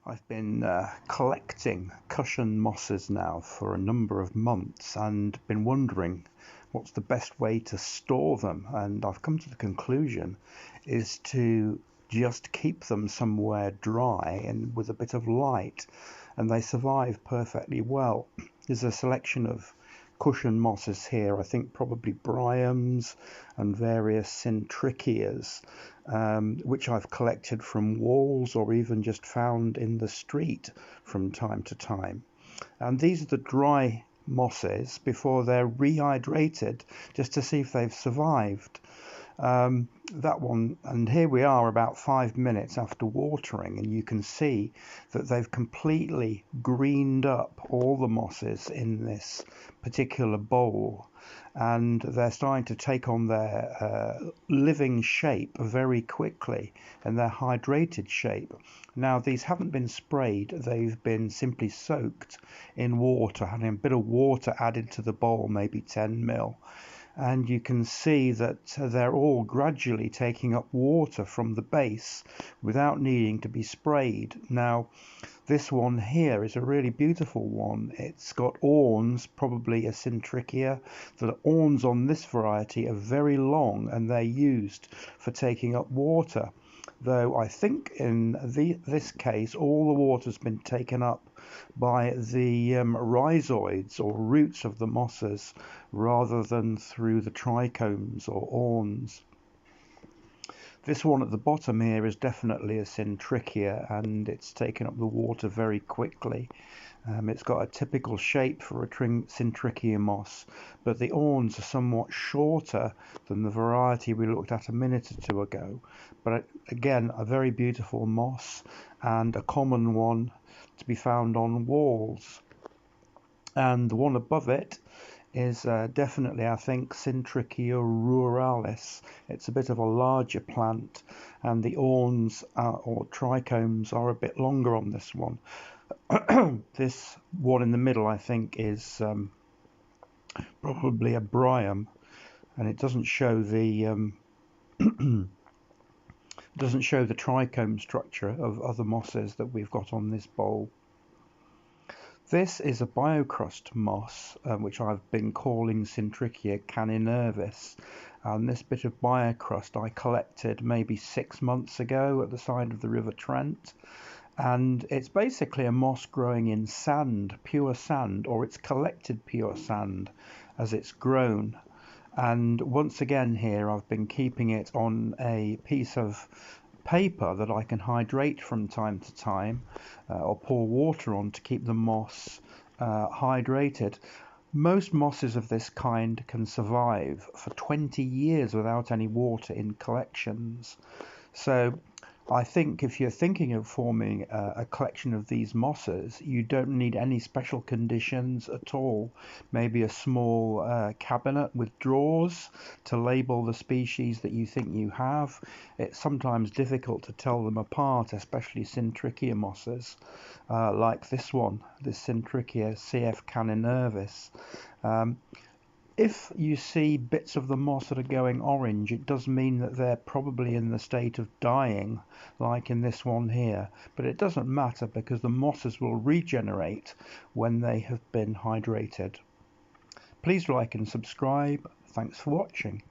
I've been collecting cushion mosses now for a number of months and been wondering what's the best way to store them, and I've come to the conclusion is to just keep them somewhere dry and with a bit of light, and they survive perfectly well. There's a selection of cushion mosses here, I think probably bryums and various Syntrichias, which I've collected from walls or even just found in the street from time to time. And these are the dry mosses before they're rehydrated, just to see if they've survived. That one, and here we are about 5 minutes after watering, and you can see that they've completely greened up all the mosses in this particular bowl, and they're starting to take on their living shape very quickly, and their hydrated shape. Now these haven't been sprayed, they've been simply soaked in water, having a bit of water added to the bowl, maybe 10 ml. And you can see that they're all gradually taking up water from the base without needing to be sprayed. Now this one here is a really beautiful one. It's got awns, probably a Syntrichia. The awns on this variety are very long and they're used for taking up water, though I think in this case all the water's been taken up by the rhizoids or roots of the mosses rather than through the trichomes or awns. This one at the bottom here is definitely a Syntrichia, and it's taken up the water very quickly. It's got a typical shape for a Syntrichia moss, but the awns are somewhat shorter than the variety we looked at a minute or two ago. But again, a very beautiful moss and a common one to be found on walls. And the one above it is definitely, I think, Syntrichia ruralis. It's a bit of a larger plant, and the awns or trichomes are a bit longer on this one. This one in the middle, I think, is probably a bryum, and it doesn't show the doesn't show the trichome structure of other mosses that we've got on this bowl. This is a biocrust moss, which I've been calling Syntrichia caninervis, and this bit of biocrust I collected maybe 6 months ago at the side of the River Trent, and it's basically a moss growing in sand, pure sand, or it's collected pure sand as it's grown. And once again here I've been keeping it on a piece of paper that I can hydrate from time to time, or pour water on to keep the moss hydrated. Most mosses of this kind can survive for 20 years without any water in collections. So I think if you're thinking of forming a collection of these mosses, you don't need any special conditions at all. Maybe a small cabinet with drawers to label the species that you think you have. It's sometimes difficult to tell them apart, especially Syntrichia mosses, like this one, this Syntrichia CF caninervis. If you see bits of the moss that are going orange, it does mean that they're probably in the state of dying, like in this one here. But it doesn't matter because the mosses will regenerate when they have been hydrated. Please like and subscribe. Thanks for watching.